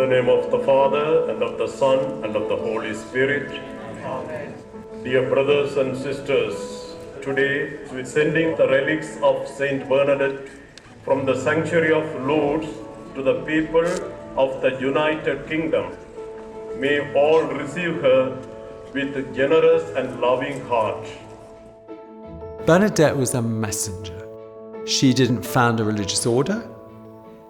the name of the Father, and of the Son, and of the Holy Spirit. Amen. Dear brothers and sisters, today we're sending the relics of Saint Bernadette from the sanctuary of Lourdes to the people of the United Kingdom. May all receive her with a generous and loving heart. Bernadette was a messenger. She didn't found a religious order.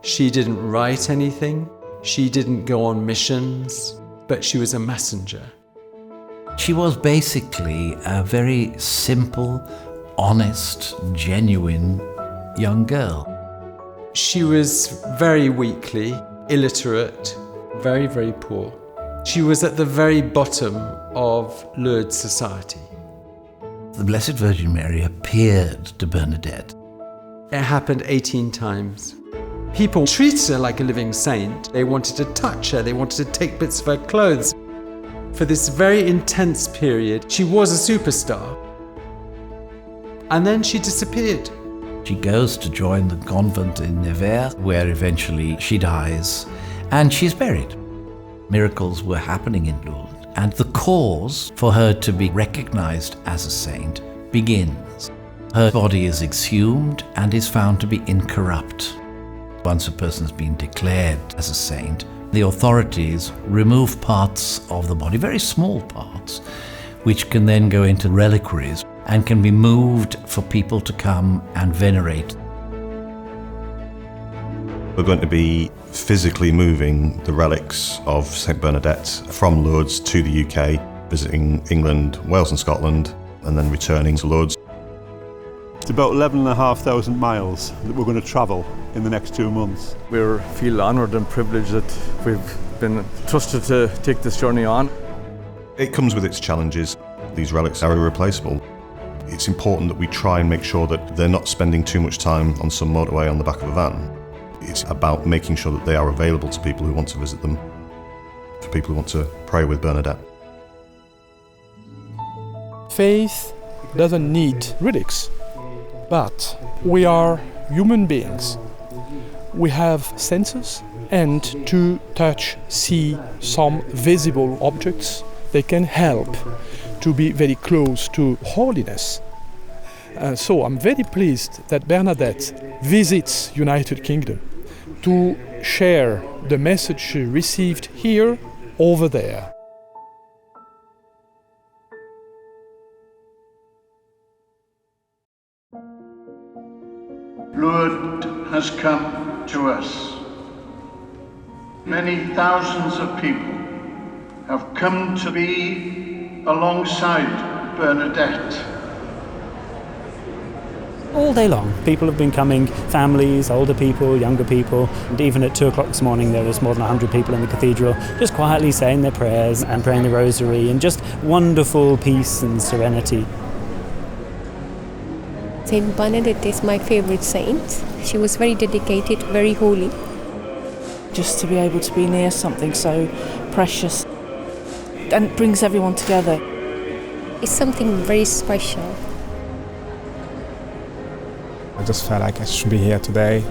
She didn't write anything. She didn't go on missions, but she was a messenger. She was basically a very simple, honest, genuine young girl. She was very weakly, illiterate, very, very poor. She was at the very bottom of Lourdes society. The Blessed Virgin Mary appeared to Bernadette. It happened 18 times. People treated her like a living saint. They wanted to touch her. They wanted to take bits of her clothes. For this very intense period, she was a superstar. And then she disappeared. She goes to join the convent in Nevers, where eventually she dies, and she's buried. Miracles were happening in Lourdes, and the cause for her to be recognized as a saint begins. Her body is exhumed and is found to be incorrupt. Once a person has been declared as a saint, the authorities remove parts of the body, very small parts, which can then go into reliquaries and can be moved for people to come and venerate. We're going to be physically moving the relics of St Bernadette from Lourdes to the UK, visiting England, Wales and Scotland, and then returning to Lourdes. It's about 11,500 miles that we're going to travel in the next 2 months. We feel honoured and privileged that we've been trusted to take this journey on. It comes with its challenges. These relics are irreplaceable. It's important that we try and make sure that they're not spending too much time on some motorway on the back of a van. It's about making sure that they are available to people who want to visit them, for people who want to pray with Bernadette. Faith doesn't need relics, but we are human beings. We have senses, and to touch, see some visible objects, they can help to be very close to holiness. So I'm very pleased that Bernadette visits United Kingdom to share the message she received here over there. Lourdes has come to us. Many thousands of people have come to be alongside Bernadette. All day long, people have been coming, families, older people, younger people, and even at 2 o'clock this morning there was more than 100 people in the cathedral just quietly saying their prayers and praying the rosary in just wonderful peace and serenity. Saint Bernadette is my favorite saint. She was very dedicated, very holy. Just to be able to be near something so precious and brings everyone together. It's something very special. I just felt like I should be here today.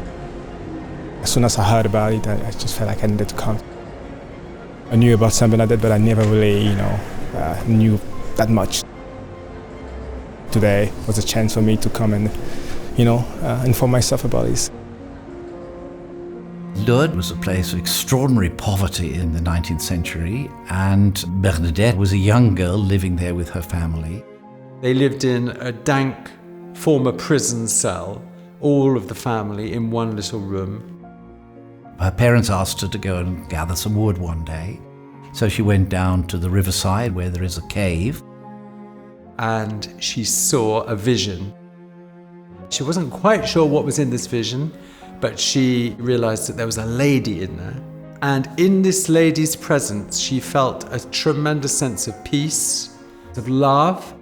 As soon as I heard about it, I just felt like I needed to come. I knew about Saint Bernadette, but I never really, knew that much. Today was a chance for me to come and, inform myself about this. Lourdes was a place of extraordinary poverty in the 19th century, and Bernadette was a young girl living there with her family. They lived in a dank former prison cell, all of the family in one little room. Her parents asked her to go and gather some wood one day, so she went down to the riverside where there is a cave. And she saw a vision. She wasn't quite sure what was in this vision, but she realized that there was a lady in there. And in this lady's presence, she felt a tremendous sense of peace, of love.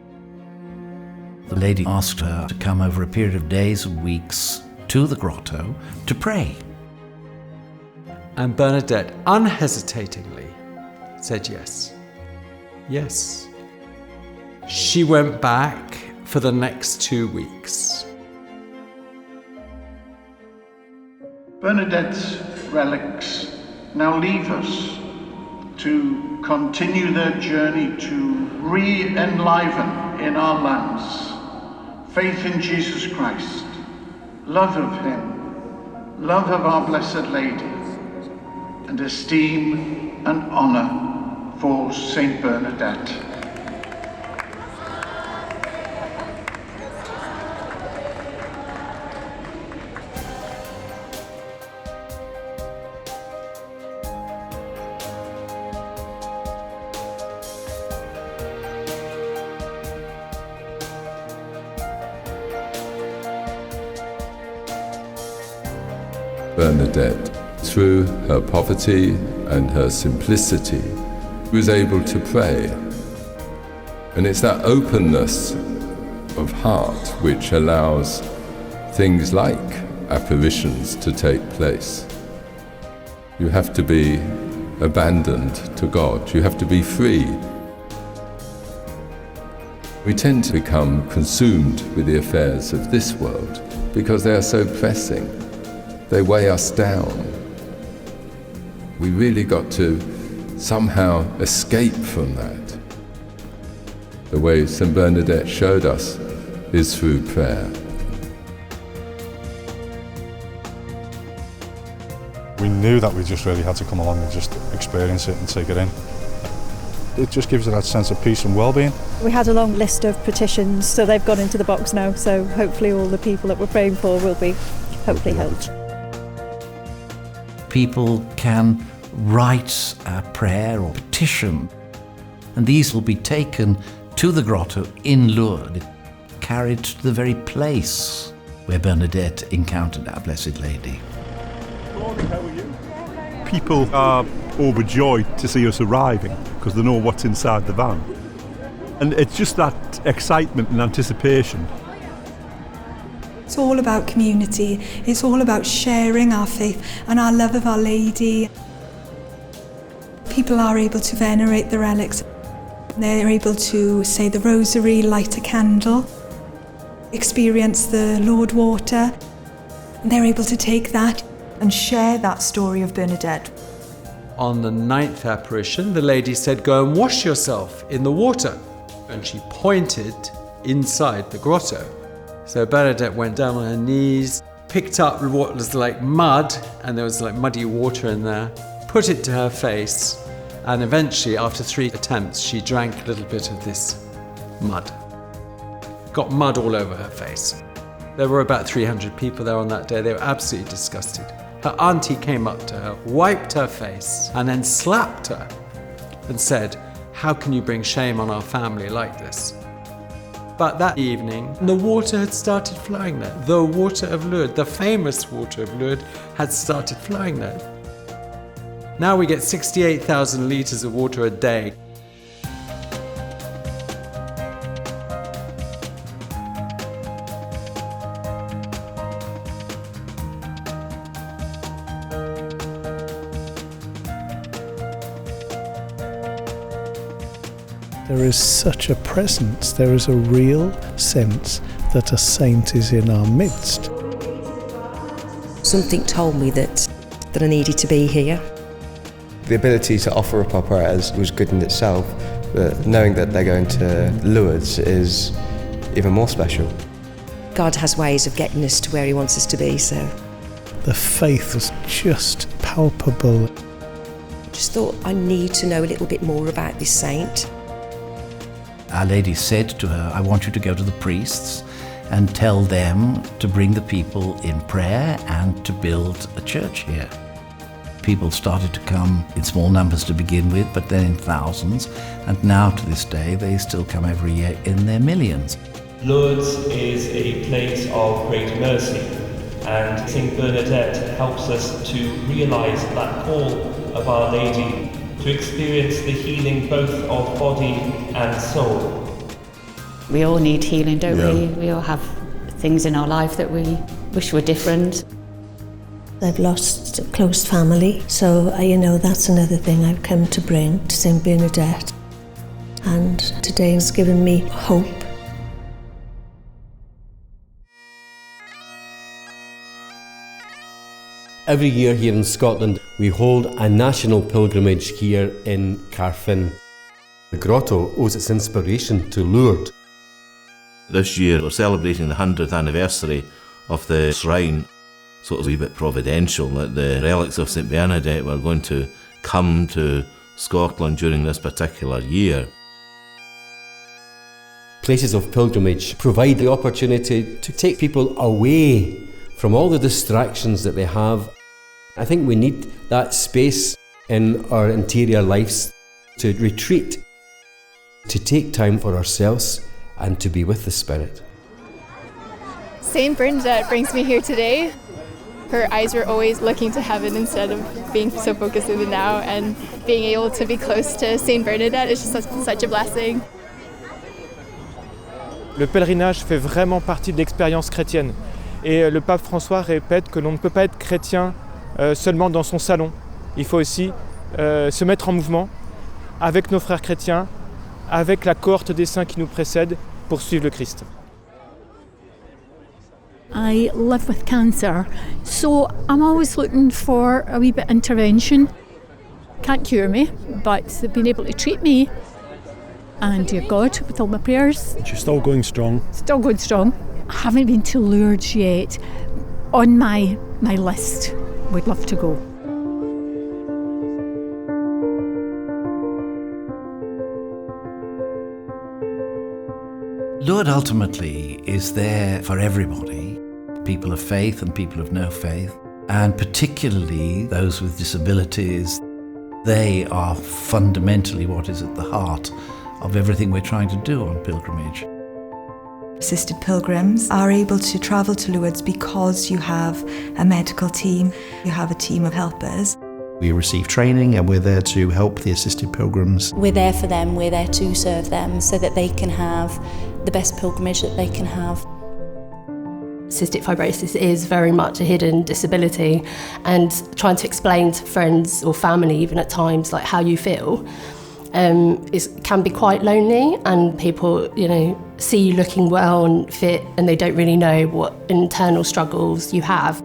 The lady asked her to come over a period of days and weeks to the grotto to pray. And Bernadette unhesitatingly said yes. Yes. She went back for the next 2 weeks. Bernadette's relics now leave us to continue their journey to re-enliven in our lands faith in Jesus Christ, love of Him, love of our Blessed Lady, and esteem and honour for Saint Bernadette. Bernadette, through her poverty and her simplicity, was able to pray. And it's that openness of heart which allows things like apparitions to take place. You have to be abandoned to God. You have to be free. We tend to become consumed with the affairs of this world because they are so pressing. They weigh us down. We really got to somehow escape from that. The way St. Bernadette showed us is through prayer. We knew that we just really had to come along and just experience it and take it in. It just gives you that sense of peace and well-being. We had a long list of petitions, so they've gone into the box now, so hopefully all the people that we're praying for will be hopefully helped. People can write a prayer or petition, and these will be taken to the grotto in Lourdes, carried to the very place where Bernadette encountered our Blessed Lady. People are overjoyed to see us arriving because they know what's inside the van. And it's just that excitement and anticipation. It's all about community. It's all about sharing our faith and our love of Our Lady. People are able to venerate the relics. They're able to say the rosary, light a candle, experience the Lord water. And they're able to take that and share that story of Bernadette. On the 9th apparition, the lady said, "Go and wash yourself in the water." And she pointed inside the grotto. So Bernadette went down on her knees, picked up what was like mud, and there was like muddy water in there, put it to her face, and eventually, after 3 attempts, she drank a little bit of this mud. Got mud all over her face. There were about 300 people there on that day. They were absolutely disgusted. Her auntie came up to her, wiped her face, and then slapped her and said, "How can you bring shame on our family like this?" But that evening, the water had started flowing there. The water of Lourdes, the famous water of Lourdes, had started flowing there. Now we get 68,000 litres of water a day. There is such a presence, there is a real sense that a saint is in our midst. Something told me that I needed to be here. The ability to offer up our prayers was good in itself, but knowing that they're going to Lourdes is even more special. God has ways of getting us to where He wants us to be, so. The faith was just palpable. Just thought I need to know a little bit more about this saint. Our Lady said to her, "I want you to go to the priests and tell them to bring the people in prayer and to build a church here." People started to come in small numbers to begin with, but then in thousands, and now to this day they still come every year in their millions. Lourdes is a place of great mercy, and St. Bernadette helps us to realise that call of Our Lady to experience the healing both of body and soul. We all need healing, don't we? We all have things in our life that we wish were different. I've lost a close family, so that's another thing I've come to bring to St. Bernadette. And today has given me hope. Every year here in Scotland, we hold a national pilgrimage here in Carfin. The grotto owes its inspiration to Lourdes. This year we're celebrating the 100th anniversary of the shrine, so it was a wee bit providential that the relics of St Bernadette were going to come to Scotland during this particular year. Places of pilgrimage provide the opportunity to take people away from all the distractions that they have. I think we need that space in our interior lives to retreat, to take time for ourselves and to be with the Spirit. Saint Bernadette brings me here today. Her eyes were always looking to heaven instead of being so focused in the now, and being able to be close to Saint Bernadette is just such a blessing. Le pèlerinage fait vraiment partie de l'expérience chrétienne. Et le pape François répète que l'on ne peut pas être chrétien seulement dans son salon. Il faut aussi se mettre en mouvement avec nos frères chrétiens, avec la cohorte des saints qui nous précèdent pour suivre le Christ. I live with cancer, so I'm always looking for a wee bit of intervention. Can't cure me, but they've been able to treat me. And dear God, with all my prayers. She's still going strong. Still going strong. I haven't been to Lourdes yet. On my list, would love to go. Lourdes ultimately is there for everybody, people of faith and people of no faith, and particularly those with disabilities. They are fundamentally what is at the heart of everything we're trying to do on pilgrimage. Assisted pilgrims are able to travel to Lourdes because you have a medical team, you have a team of helpers. We receive training and we're there to help the assisted pilgrims. We're there for them, we're there to serve them so that they can have the best pilgrimage that they can have. Cystic fibrosis is very much a hidden disability, and trying to explain to friends or family, even at times, like how you feel, can be quite lonely, and people, see you looking well and fit, and they don't really know what internal struggles you have.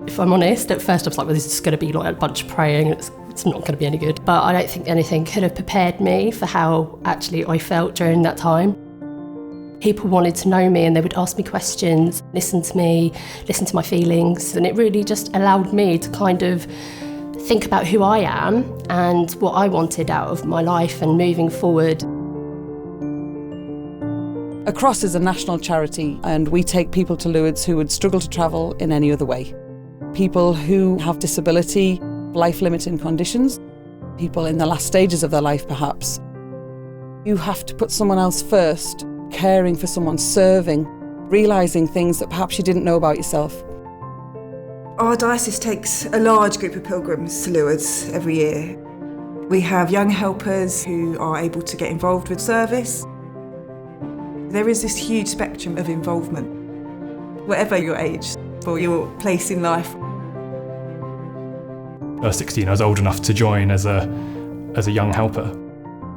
If I'm honest, at first I was like, well, this is going to be like a bunch of praying, it's not going to be any good. But I don't think anything could have prepared me for how actually I felt during that time. People wanted to know me and they would ask me questions, listen to me, listen to my feelings, and it really just allowed me to kind of think about who I am and what I wanted out of my life and moving forward. Across is a national charity, and we take people to Lourdes who would struggle to travel in any other way. People who have disability, life-limiting conditions, people in the last stages of their life perhaps. You have to put someone else first, caring for someone, serving, realising things that perhaps you didn't know about yourself. Our diocese takes a large group of pilgrims to Lourdes every year. We have young helpers who are able to get involved with service. There is this huge spectrum of involvement, whatever your age or your place in life. I was 16, I was old enough to join as a young helper,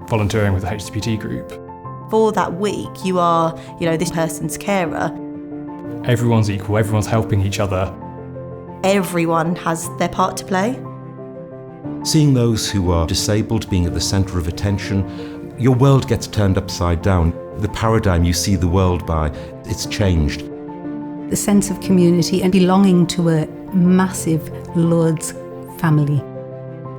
volunteering with the HCPT group. For that week, you are, this person's carer. Everyone's equal, everyone's helping each other. Everyone has their part to play. Seeing those who are disabled being at the centre of attention, your world gets turned upside down. The paradigm you see the world by, it's changed. The sense of community and belonging to a massive Lourdes family.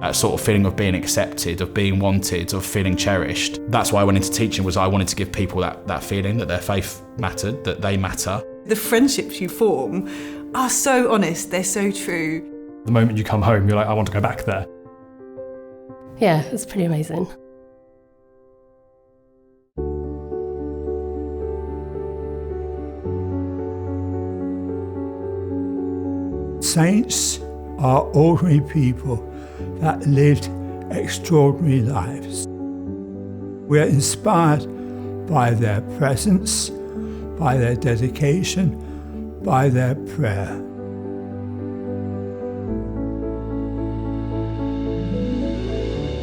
That sort of feeling of being accepted, of being wanted, of feeling cherished. That's why I went into teaching, was I wanted to give people that feeling that their faith mattered, that they matter. The friendships you form are so honest, they're so true. The moment you come home, you're like, I want to go back there. Yeah, it's pretty amazing. Saints are ordinary people that lived extraordinary lives. We are inspired by their presence, by their dedication, by their prayer.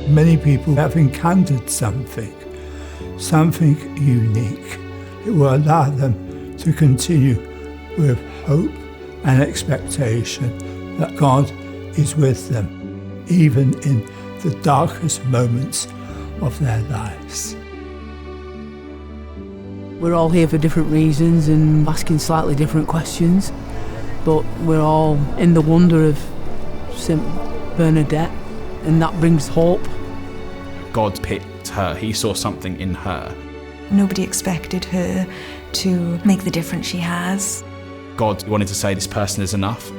Many people have encountered something unique. It will allow them to continue with hope and expectation that God is with them, even in the darkest moments of their lives. We're all here for different reasons and asking slightly different questions, but we're all in the wonder of St. Bernadette, and that brings hope. God picked her, he saw something in her. Nobody expected her to make the difference she has. God wanted to say this person is enough,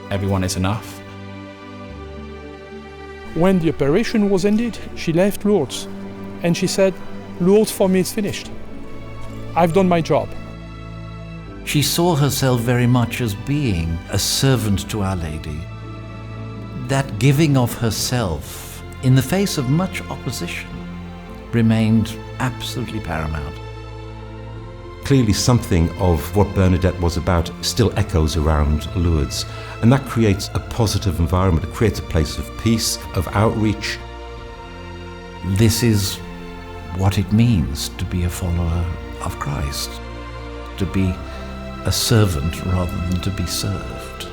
everyone is enough. When the operation was ended, she left Lourdes and she said, Lourdes for me is finished. I've done my job. She saw herself very much as being a servant to Our Lady. That giving of herself in the face of much opposition remained absolutely paramount. Clearly something of what Bernadette was about still echoes around Lourdes, and that creates a positive environment. It creates a place of peace, of outreach. This is what it means to be a follower of Christ, to be a servant rather than to be served.